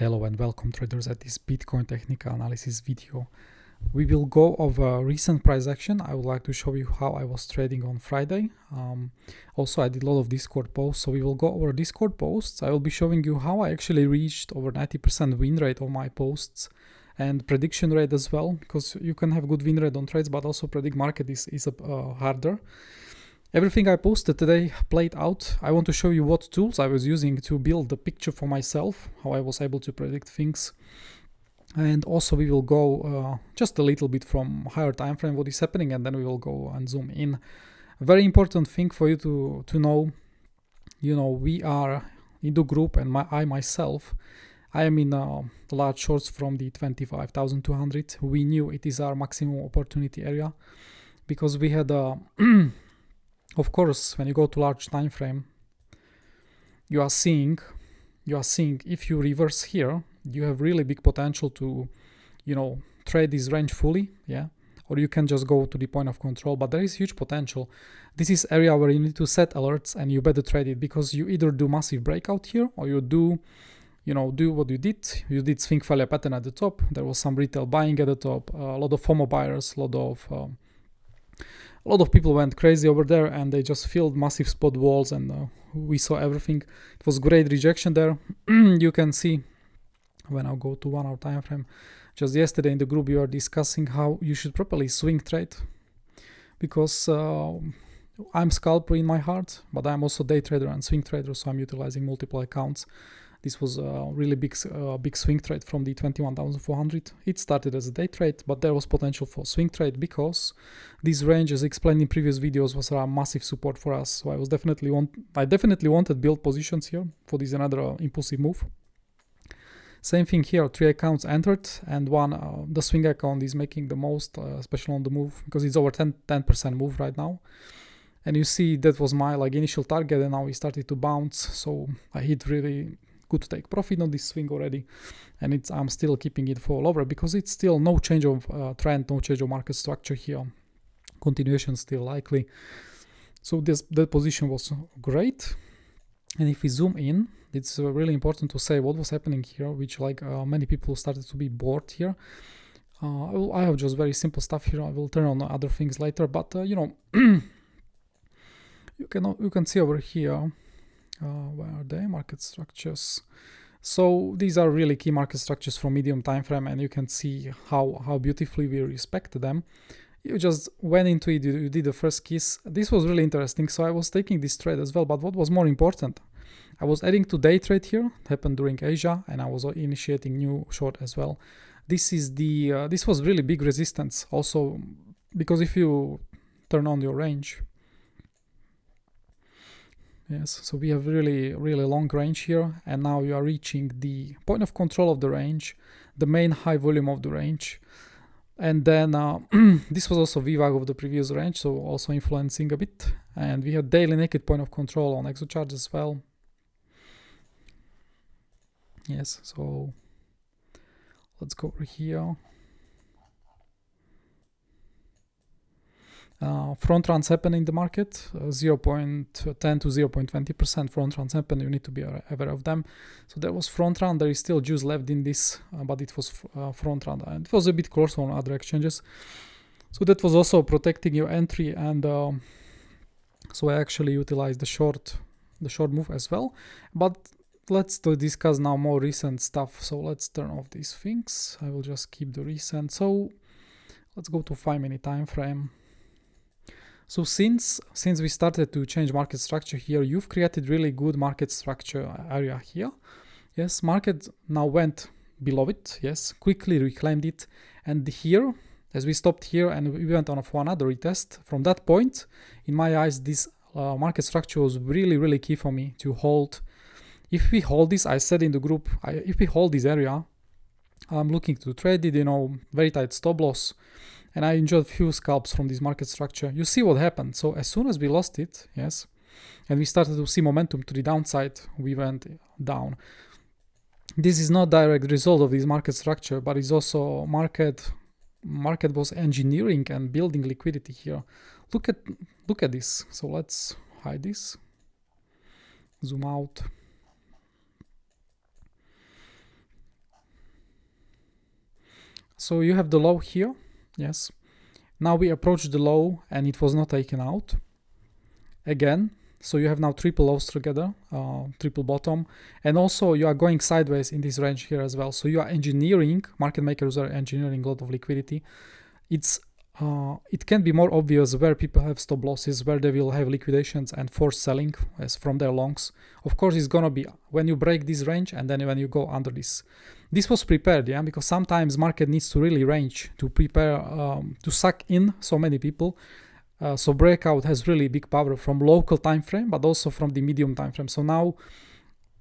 Hello and welcome traders at this Bitcoin technical analysis video. We will go over recent price action. I would like to show you how I was trading on Friday. Also, I did a lot of Discord posts, so we will go over Discord posts. I will be showing you how I actually reached over 90% win rate on my posts and prediction rate as well, because you can have good win rate on trades, but also predict market is harder. Everything I posted today played out. I want to show you what tools I was using to build the picture for myself, how I was able to predict things. And also we will go just a little bit from higher time frame what is happening, and then we will go and zoom in. A very important thing for you to know, we are in the group, and I myself, I am in large shorts from the 25,200. We knew it is our maximum opportunity area because we had of course, when you go to large time frame, you are seeing if you reverse here, you have really big potential to, trade this range fully, or you can just go to the point of control, but there is huge potential. This is area where you need to set alerts and you better trade it, because you either do massive breakout here, or you do what you did. You did swing failure pattern at the top. There was some retail buying at the top, a lot of FOMO buyers, a lot of people went crazy over there, and they just filled massive spot walls, and we saw everything. It was great rejection there. You can see when I go to 1 hour time frame. Just yesterday in the group we were discussing how you should properly swing trade, because I'm scalper in my heart, but I'm also day trader and swing trader, so I'm utilizing multiple accounts. This was a really big swing trade from the 21,400. It started as a day trade, but there was potential for swing trade because this range, as explained in previous videos, was a massive support for us. So I definitely wanted build positions here for this another impulsive move. Same thing here, 3 accounts entered, and one, the swing account, is making the most, especially on the move, because it's over 10% move right now. And you see that was my initial target, and now we started to bounce. So I hit really good to take profit on this swing already, and I'm still keeping it for lower because it's still no change of trend, no change of market structure here. Continuation still likely. So that position was great. And if we zoom in, it's really important to say what was happening here, which many people started to be bored here. I have just very simple stuff here. I will turn on other things later, but you can see over here. Where are they? Market structures. So these are really key market structures from medium time frame, and you can see how beautifully we respect them. You just went into it, you did the first kiss. This was really interesting. So I was taking this trade as well, but what was more important, I was adding to day trade here. It happened during Asia, and I was initiating new short as well. This was really big resistance also, because if you turn on your range, yes, so we have really, really long range here, and now you are reaching the point of control of the range, the main high volume of the range. And then this was also VWAG of the previous range, so also influencing a bit. And we had daily naked point of control on Exocharts as well. Yes, so let's go over here. Front runs happen in the market, 0.10 to 0.20% front runs happen. You need to be aware of them. So there was front run. There is still juice left in this, but it was front run, and it was a bit close on other exchanges. So that was also protecting your entry, and so I actually utilized the short move as well. But let's discuss now more recent stuff. So let's turn off these things. I will just keep the recent. So let's go to 5-minute time frame. So since we started to change market structure here, you've created really good market structure area here. Yes, market now went below it. Yes, quickly reclaimed it. And here, as we stopped here and we went on for another retest, from that point, in my eyes, this market structure was really, really key for me to hold. If we hold this, I said in the group, if we hold this area, I'm looking to trade it, very tight stop loss. And I enjoyed few scalps from this market structure. You see what happened. So as soon as we lost it, yes, and we started to see momentum to the downside, we went down. This is not direct result of this market structure, but it's also market was engineering and building liquidity here. Look at this. So let's hide this. Zoom out. So you have the low here. Yes. Now we approach the low and it was not taken out again. So you have now triple lows together, triple bottom, and also you are going sideways in this range here as well. So you are engineering, market makers are engineering a lot of liquidity. It can be more obvious where people have stop losses, where they will have liquidations and forced selling as from their longs. Of course, it's gonna be when you break this range and then when you go under this. This was prepared, yeah, because sometimes market needs to really range to prepare to suck in so many people. So breakout has really big power from local time frame, but also from the medium time frame. So now,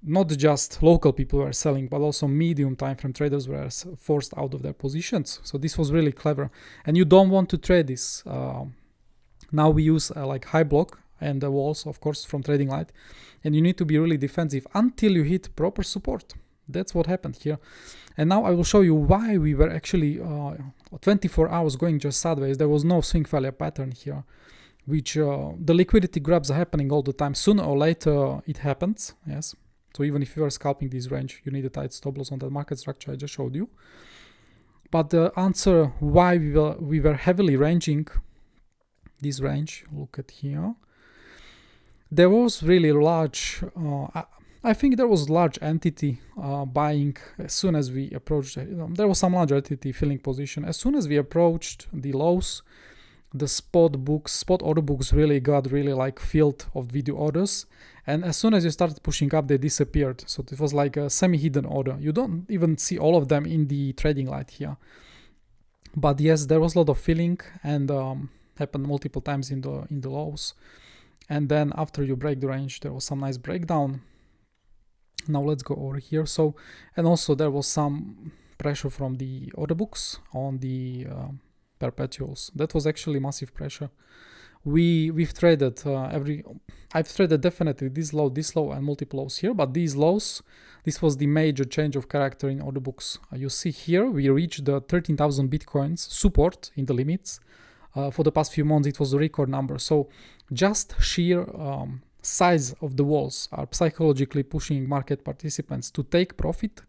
not just local people were selling, but also medium time frame traders were forced out of their positions. So this was really clever, and you don't want to trade this. Now we use like hyblock and the walls, of course, from Tradinglite, and you need to be really defensive until you hit proper support. That's what happened here. And now I will show you why we were actually 24 hours going just sideways. There was no swing failure pattern here, which the liquidity grabs are happening all the time. Sooner or later it happens, yes. So even if you are scalping this range, you need a tight stop loss on that market structure I just showed you. But the answer why we were heavily ranging this range, look at here. There was really large, I think there was large entity buying as soon as we approached, there was some large entity filling position. As soon as we approached the lows, the spot order books really got like filled of video orders. And as soon as you started pushing up, they disappeared. So it was like a semi-hidden order. You don't even see all of them in the Tradinglite here. But yes, there was a lot of filling and happened multiple times in the lows. And then after you break the range, there was some nice breakdown. Now let's go over here. So, and also there was some pressure from the order books on the perpetuals. That was actually massive pressure. We've traded I've traded definitely this low, and multiple lows here, but these lows, this was the major change of character in order books. You see here we reached the 13,000 bitcoins support in the limits. For the past few months it was a record number. So just sheer size of the walls are psychologically pushing market participants to take profit,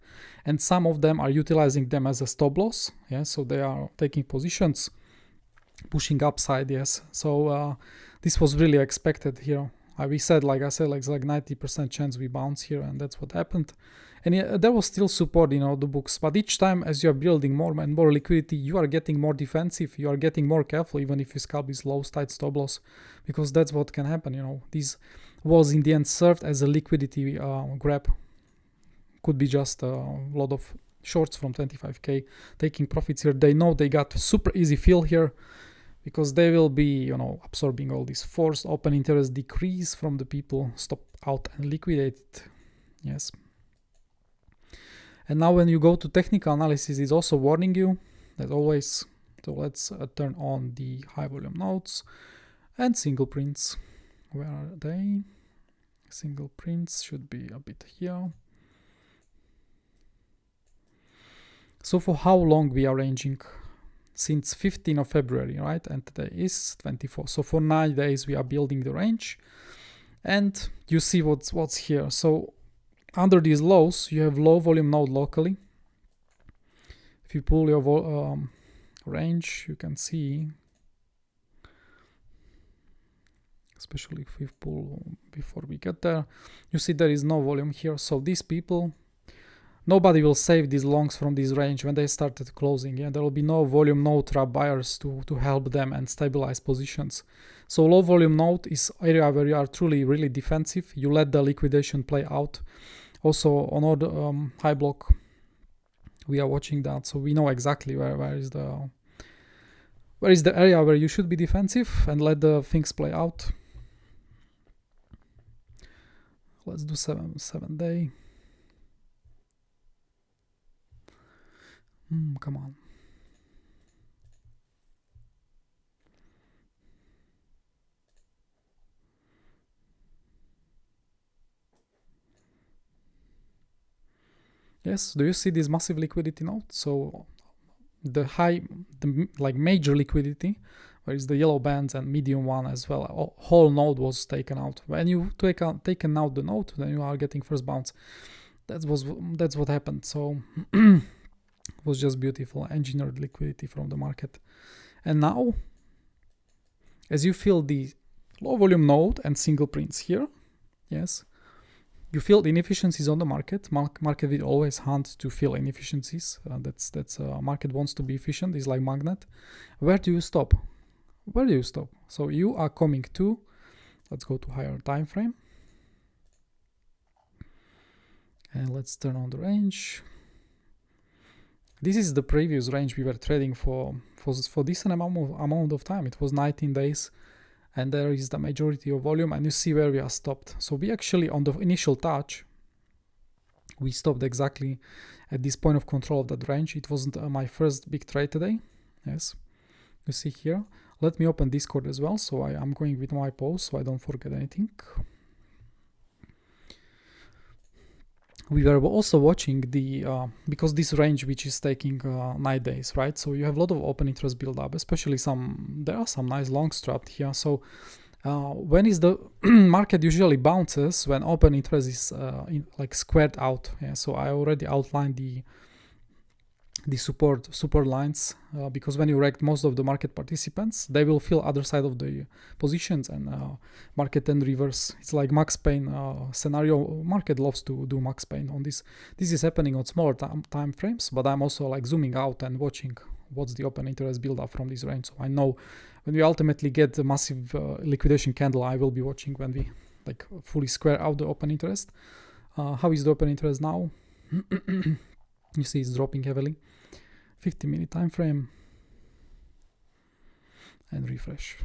and some of them are utilizing them as a stop loss. Yeah, so they are taking positions, pushing upside. Yes, so this was really expected here. We said, like I said, like it's like 90% chance we bounce here, and that's what happened. And there was still support in all the books, but each time as you are building more and more liquidity, you are getting more defensive, you are getting more careful, even if you scalp these low tight stop loss, because that's what can happen. You know, these walls in the end served as a liquidity grab. Could be just a lot of shorts from 25k taking profits here. They know they got super easy fill here, because they will be, you know, absorbing all this forced open interest decrease from the people, stop out and liquidate it. Yes. And now when you go to technical analysis, it's also warning you, as always. So let's turn on the high volume nodes and single prints. Where are they? Single prints should be a bit here. So for how long we are ranging? Since 15th of February, right? And today is 24. So for 9 days we are building the range, and you see what's here. So under these lows, you have low volume node locally. If you pull your range, you can see, especially if we pull before we get there, you see there is no volume here. So these people, nobody will save these longs from this range when they started closing. Yeah, there will be no volume node trap buyers to help them and stabilize positions. So low volume node is area where you are truly really defensive. You let the liquidation play out. Also on order high block, we are watching that, so we know exactly where is the area where you should be defensive and let the things play out. Let's do 7 day. Come on. Yes, do you see this massive liquidity node? So the like major liquidity, where is the yellow bands and medium one as well, whole node was taken out. When you taken out the node, then you are getting first bounce. That's what happened. So It was just beautiful, engineered liquidity from the market. And now, as you feel the low volume node and single prints here, yes, you feel the inefficiencies on the market. Market will always hunt to fill inefficiencies. That's market wants to be efficient. It's like magnet. Where do you stop? Where do you stop? So you are coming to, let's go to higher time frame. And let's turn on the range. This is the previous range we were trading for decent amount of time. It was 19 days. And there is the majority of volume, and you see where we are stopped. So we actually, on the initial touch, we stopped exactly at this point of control of that range. It wasn't my first big trade today. Yes, you see here. Let me open Discord as well, so I'm going with my pause so I don't forget anything. We were also watching the, because this range which is taking 9 days, right? So you have a lot of open interest build up, especially there are some nice longs trapped here. So when is the market usually bounces when open interest is like squared out. Yeah, so I already outlined the support lines, because when you rect most of the market participants, they will fill other side of the positions, and market then reverse. It's like Max Payne scenario. Market loves to do Max Payne on this. This is happening on smaller time frames, but I'm also like zooming out and watching what's the open interest build up from this range. So I know when we ultimately get a massive liquidation candle, I will be watching when we like fully square out the open interest. How is the open interest now? You see it's dropping heavily. 50-minute time frame, and refresh.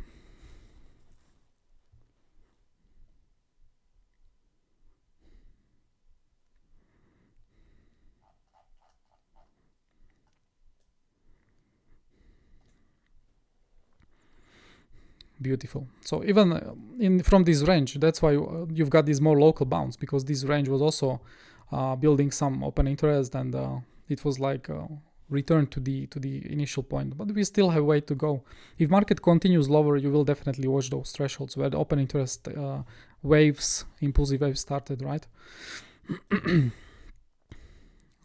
Beautiful. So even from this range, that's why you've got this more local bounce, because this range was also building some open interest, and it was like return to the initial point, but we still have way to go. If market continues lower, you will definitely watch those thresholds where the open interest impulsive waves started, right?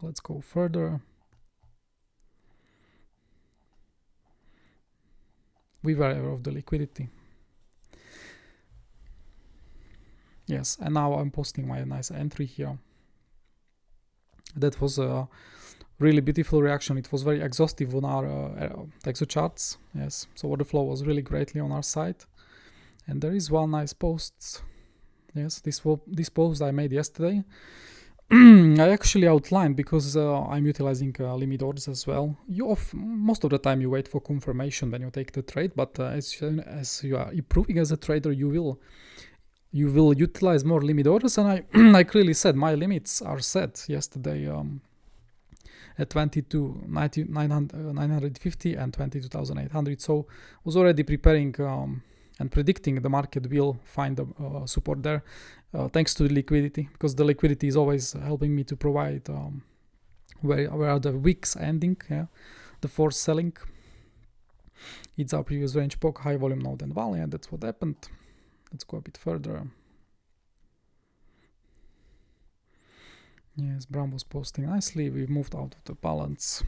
Let's go further. We were aware of the liquidity. Yes, and now I'm posting my nice entry here. That was a really beautiful reaction. It was very exhaustive on our Exocharts. Yes, so order flow was really greatly on our side. And there is one nice post. Yes, this post I made yesterday. I actually outlined, because I'm utilizing limit orders as well. Most of the time you wait for confirmation when you take the trade, but as you are improving as a trader, you will utilize more limit orders. And I clearly said my limits are set yesterday at 22,950 and 22,800. So I was already preparing and predicting the market will find the support there, thanks to the liquidity, because the liquidity is always helping me to provide where are the wicks ending, yeah, the forced selling. It's our previous range POC, high volume node and valley, and that's what happened. Let's go a bit further. Yes, Brown was posting nicely. We moved out of the balance.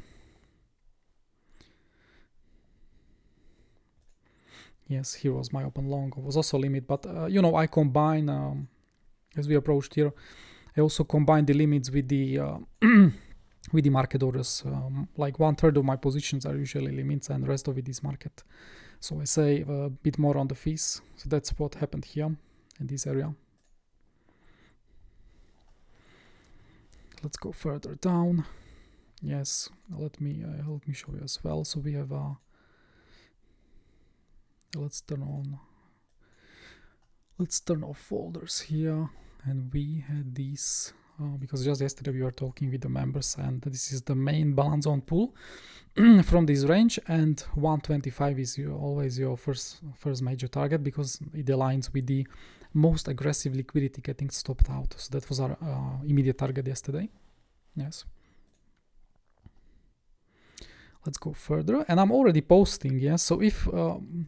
Yes, here was my open long. It was also limit, but I combine, as we approached here, I also combine the limits with the with the market orders. Like 1/3 of my positions are usually limits, and the rest of it is market. So I save a bit more on the fees. So that's what happened here in this area. Let's go further down. Yes, let me show you as well. So we have let's turn off folders here, and we had these because just yesterday we were talking with the members, and this is the main balance on pool from this range, and 125 is always your first major target, because it aligns with the most aggressive liquidity getting stopped out. So that was our immediate target yesterday. Yes. Let's go further, and I'm already posting. Yes, so if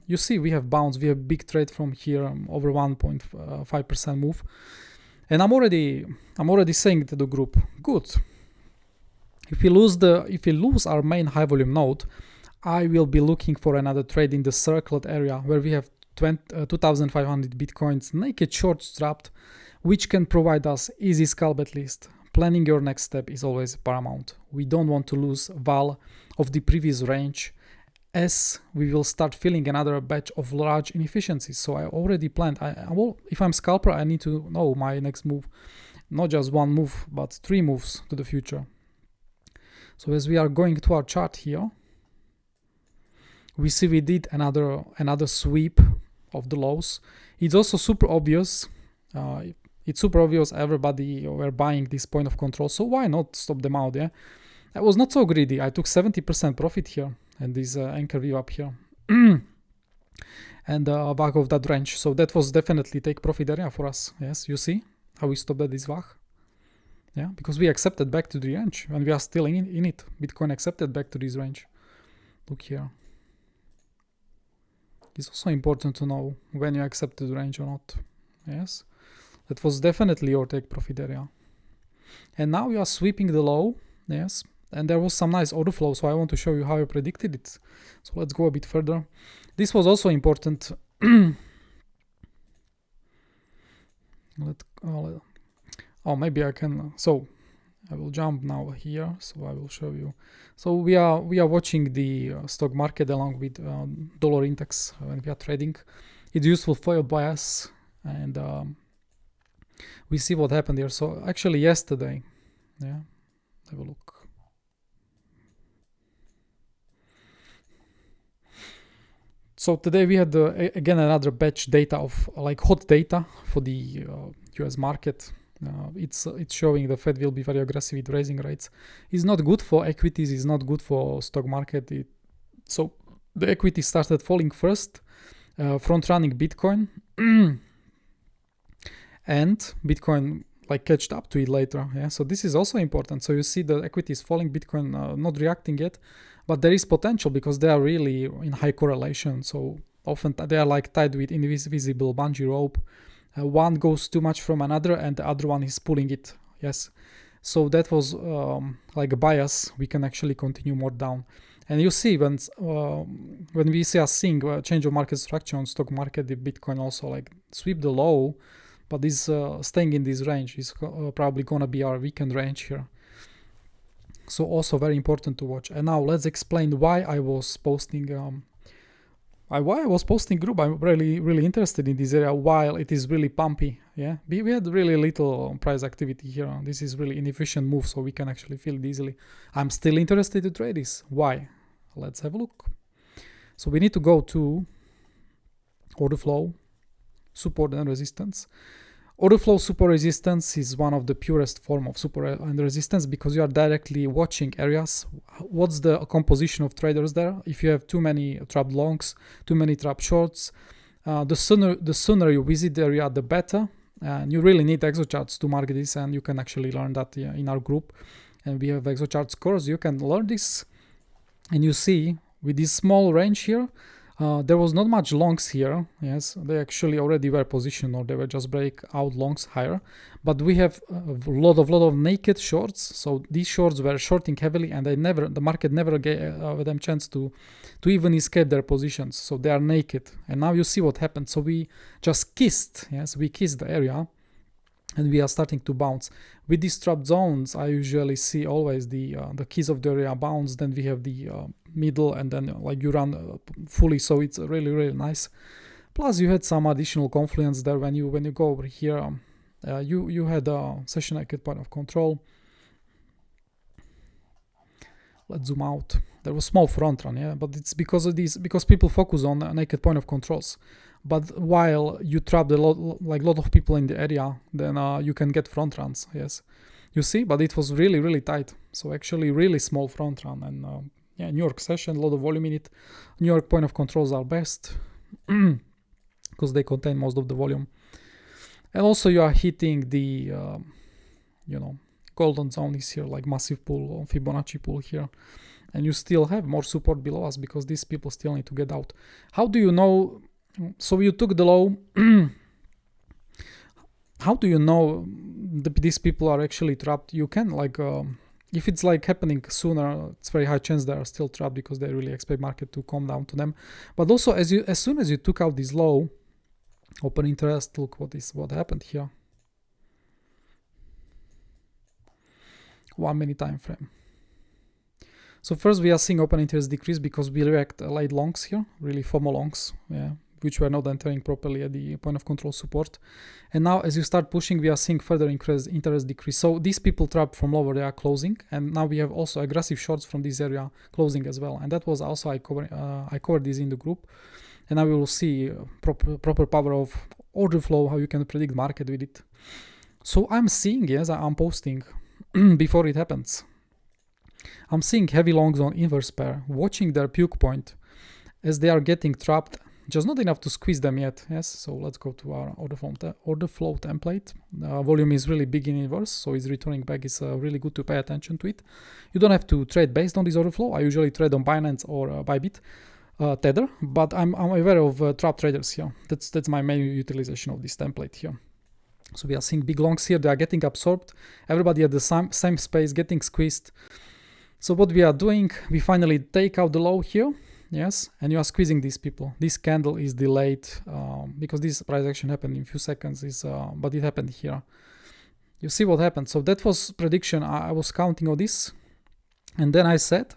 you see we have bounce, we have big trade from here, over 1.5% move, and I'm already saying to the group, good, If we lose our main high volume node, I will be looking for another trade in the circled area where we have 2,500 bitcoins naked shorts trapped, which can provide us easy scalp at least. Planning your next step is always paramount. We don't want to lose val of the previous range, as we will start filling another batch of large inefficiencies. So I already planned. If I'm scalper, I need to know my next move, not just one move, but 3 moves to the future. So as we are going to our chart here, we see we did another sweep of the lows. It's also super obvious. It's super obvious everybody were buying this point of control, so why not stop them out? Yeah, I was not so greedy. I took 70% profit here and this anchor view up here and back of that range. So that was definitely take profit area for us. Yes, you see how we stopped at this VAH. Yeah, because we accepted back to the range and we are still in it. Bitcoin accepted back to this range. Look here. It's also important to know when you accept the range or not. Yes, that was definitely your take profit area. And now you are sweeping the low. Yes, and there was some nice order flow, so I want to show you how I predicted it. So let's go a bit further. This was also important. Maybe I can. So I will jump now here. So I will show you. So we are watching the stock market along with dollar index when we are trading. It's useful for your bias, and we see what happened here. So actually yesterday, yeah, have a look. So today we had again another batch data of like hot data for the US market. It's showing the Fed will be very aggressive with raising rates. It's not good for equities. It's not good for stock market. So the equity started falling first, front running Bitcoin, and Bitcoin like catched up to it later. Yeah, so this is also important. So you see the equity is falling, Bitcoin not reacting yet, but there is potential because they are really in high correlation. So often they are like tied with invisible bungee rope. One goes too much from another and the other one is pulling it. Yes, so that was like a bias. We can actually continue more down, and you see when we see us seeing a change of market structure on stock market, the Bitcoin also like sweep the low, but is staying in this range is probably gonna be our weekend range here. So also very important to watch. And now let's explain why I was posting group. I'm really interested in this area while it is really pumpy. Yeah, we had really little price activity here. This is really inefficient move, so we can actually feel it easily. I'm still interested to trade this. Why? Let's have a look. So we need to go to order flow, support and resistance. Order flow support resistance is one of the purest form of support and resistance because you are directly watching areas. What's the composition of traders there? If you have too many trapped longs, too many trapped shorts, the sooner you visit the area, the better. And you really need Exocharts to mark this, and you can actually learn that in our group. And we have Exocharts course. You can learn this, and you see with this small range here. There was not much longs here. Yes, they actually already were positioned, or they were just break out longs higher. But we have a lot of naked shorts. So these shorts were shorting heavily, and the market never gave them chance to even escape their positions. So they are naked. And now you see what happened. So we just kissed. Yes, we kissed the area, and we are starting to bounce. With these trapped zones, I usually see always the keys of the area bounce. Then we have the middle, and then like you run fully. So it's really nice. Plus you had some additional confluence there when you go over here. You had a session naked point of control. Let's zoom out. There was small front run, yeah, but it's because of this, because people focus on naked point of controls. But while you trap a lot of people in the area, then you can get front runs. Yes, you see, but it was really tight. So actually, really small front run, and yeah, New York session, a lot of volume in it. New York point of controls are best because they contain most of the volume, and also you are hitting the golden zone is here, like massive pull or Fibonacci pull here. And you still have more support below us because these people still need to get out. How do you know? So you took the low. How do you know these people are actually trapped? You can if it's like happening sooner, it's very high chance they are still trapped because they really expect market to come down to them. But also as soon as you took out this low open interest, look what happened here. 1 minute time frame. So first we are seeing open interest decrease because we react late longs here, really FOMO longs, yeah, which were not entering properly at the point of control support. And now as you start pushing, we are seeing further increased interest decrease. So these people trapped from lower, they are closing. And now we have also aggressive shorts from this area closing as well. And that was also, I covered this in the group. And now we will see proper power of order flow, how you can predict market with it. So I'm seeing, yes, I'm posting before it happens. I'm seeing heavy longs on inverse pair, watching their puke point as they are getting trapped, just not enough to squeeze them yet. Yes, so let's go to our order flow template. Volume is really big in inverse, so it's returning back. It's really good to pay attention to it. You don't have to trade based on this order flow. I usually trade on Binance or Bybit, Tether, but I'm aware of trap traders here. That's my main utilization of this template here. So we are seeing big longs here. They are getting absorbed. Everybody at the same space getting squeezed. So what we are doing, we finally take out the low here, yes, and you are squeezing these people. This candle is delayed because this price action happened in a few seconds, but it happened here. You see what happened. So that was prediction. I was counting on this, and then I said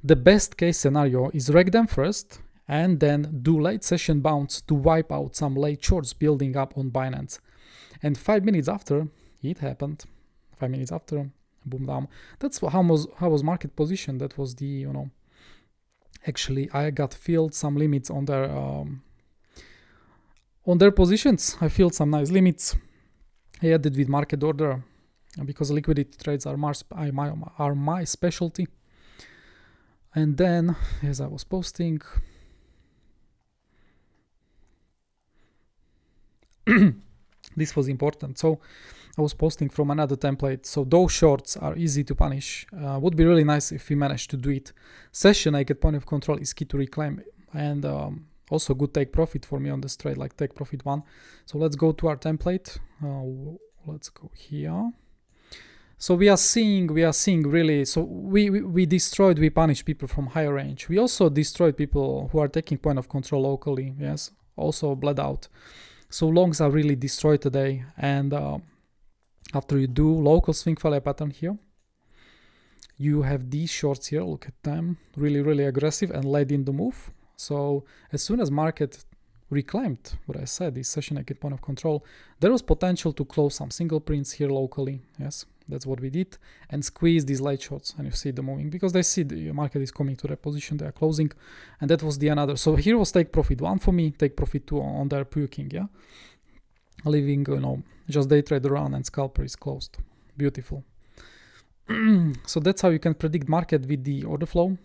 the best case scenario is reg them first and then do late session bounce to wipe out some late shorts building up on Binance. And 5 minutes after, it happened. 5 minutes after, boom down. That's how was market position. That was the, actually I got filled some limits on their positions. I filled some nice limits. I added with market order because liquidity trades are my specialty. And then, as I was posting, this was important. So I was posting from another template. So those shorts are easy to punish. Would be really nice if we manage to do it. Session I get point of control is key to reclaim, and also good take profit for me on this trade, like take profit 1. So let's go to our template. Let's go here. So we are seeing really, so we destroyed, we punished people from higher range. We also destroyed people who are taking point of control locally, yes, also bled out. So longs are really destroyed today. And after you do local swing failure pattern here, you have these shorts here, look at them, really, really aggressive and led in the move. So as soon as market reclaimed what I said, this session I get point of control, there was potential to close some single prints here locally, yes. That's what we did, and squeeze these light shots, and you see the moving because they see the market is coming to their position, they are closing, and that was the another. So here was take profit 1 for me, take profit 2 on their puking, yeah, leaving just day trade around and scalper is closed. Beautiful. So that's how you can predict market with the order flow.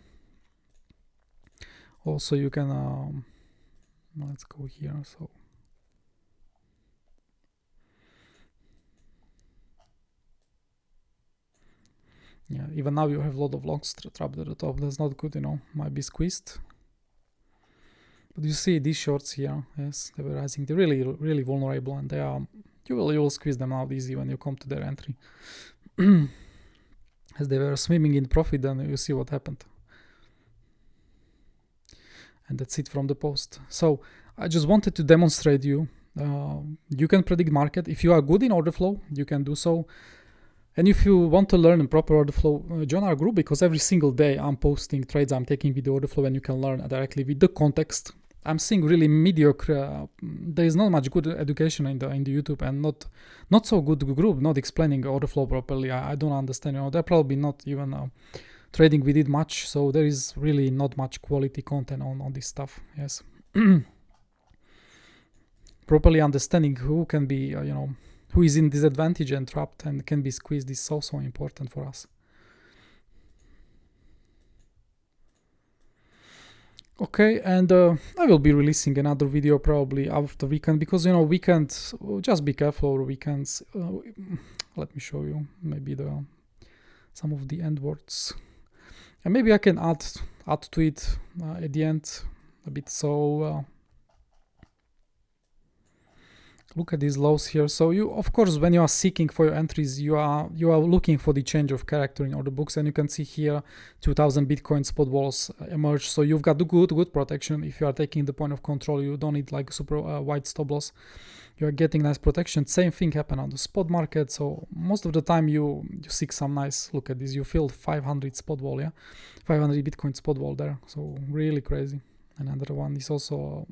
Also you can let's go here. So yeah, even now you have a lot of longs trapped at the top. That's not good, might be squeezed. But you see these shorts here, yes, they were rising. They're really, really vulnerable, and they are. You will squeeze them out easy when you come to their entry. As they were swimming in profit, then you see what happened. And that's it from the post. So I just wanted to demonstrate you. You can predict market. If you are good in order flow, you can do so. And if you want to learn proper order flow, join our group, because every single day I'm posting trades I'm taking with the order flow, and you can learn directly with the context. I'm seeing really mediocre. There is not much good education in the YouTube, and not so good group, not explaining order flow properly. I don't understand. They're probably not even trading with it much, so there is really not much quality content on this stuff. Yes, properly understanding who can be, who is in disadvantage and trapped and can be squeezed is so important for us. Okay, and I will be releasing another video probably after weekend, because weekends, just be careful over weekends. Let me show you maybe some of the end words, and maybe I can add to it at the end a bit. So Look at these lows here. So you, of course, when you are seeking for your entries, you are looking for the change of character in order books, and you can see here 2000 Bitcoin spot walls emerge. So you've got the good protection. If you are taking the point of control, you don't need like super wide stop loss. You are getting nice protection. Same thing happened on the spot market. So most of the time you seek some nice, look at this, you filled 500 spot wall, yeah, 500 Bitcoin spot wall there. So really crazy. Another one is also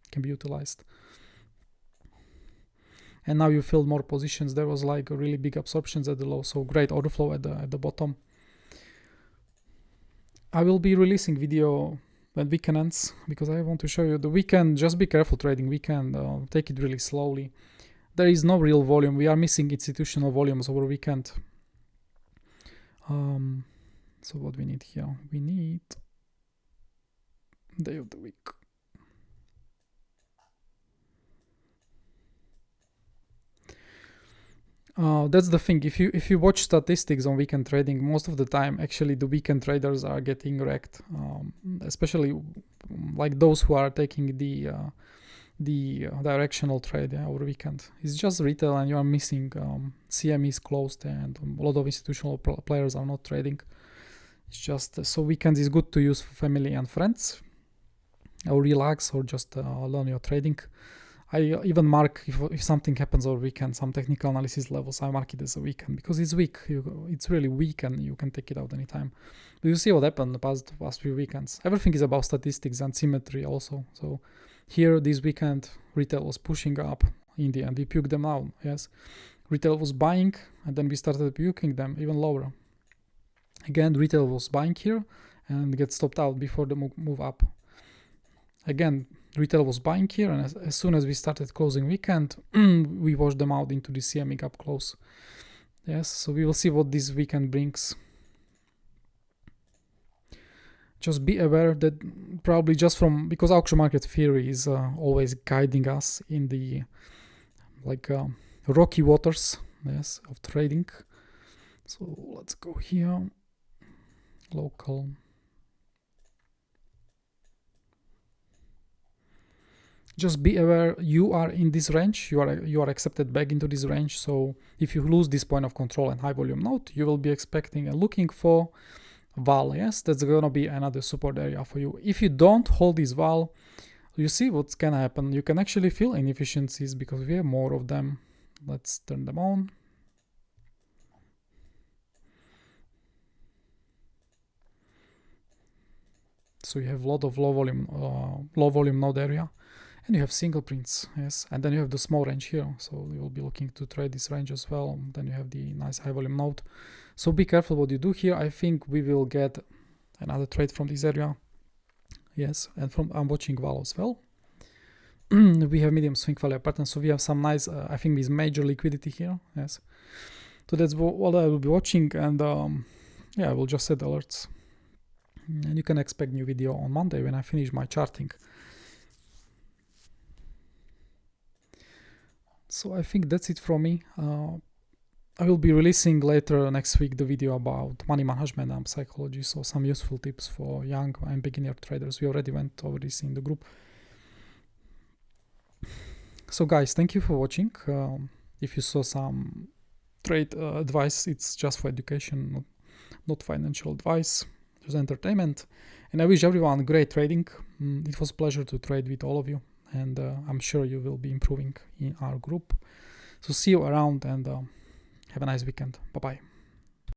can be utilized. And now you filled more positions. There was like a really big absorptions at the low, so great order flow at the bottom. I will be releasing video when weekend ends because I want to show you the weekend. Just be careful trading weekend. Take it really slowly. There is no real volume. We are missing institutional volumes over weekend. So what we need here? We need day of the week. That's the thing. If you watch statistics on weekend trading, most of the time actually the weekend traders are getting wrecked, especially like those who are taking the directional trade over weekend. It's just retail, and you are missing. CM is closed, and a lot of institutional players are not trading. It's just so weekends is good to use for family and friends, or relax, or just learn your trading. I even mark if something happens over weekend, some technical analysis levels, I mark it as a weekend because it's weak. It's really weak, and you can take it out anytime. But you see what happened the past few weekends. Everything is about statistics and symmetry also. So here this weekend retail was pushing up in the end. We puked them out. Yes, retail was buying, and then we started puking them even lower. Again, retail was buying here and get stopped out before the move up. Again, retail was buying here, and as soon as we started closing weekend, we washed them out into the CME up close. Yes, so we will see what this weekend brings. Just be aware that probably just from, because auction market theory is always guiding us in the rocky waters, yes, of trading. So let's go here, local. Just be aware you are in this range, you are accepted back into this range. So if you lose this point of control and high volume node, you will be expecting and looking for val. Yes, that's gonna be another support area for you. If you don't hold this val, you see what's gonna happen. You can actually feel inefficiencies because we have more of them. Let's turn them on. So you have a lot of low volume node area. And you have single prints, yes, and then you have the small range here, so you will be looking to trade this range as well. Then you have the nice high volume node. So be careful what you do here. I think we will get another trade from this area, yes, and from I'm watching val as well. We have medium swing value pattern, so we have some nice, I think, this major liquidity here, yes. So that's what I will be watching, and yeah, I will just set alerts, and you can expect new video on Monday when I finish my charting. So I think that's it from me. I will be releasing later next week the video about money management and psychology, so some useful tips for young and beginner traders. We already went over this in the group. So guys, thank you for watching. If you saw some trade advice, it's just for education, not financial advice, just entertainment. And I wish everyone great trading. It was a pleasure to trade with all of you. And I'm sure you will be improving in our group. So see you around, and have a nice weekend. Bye-bye.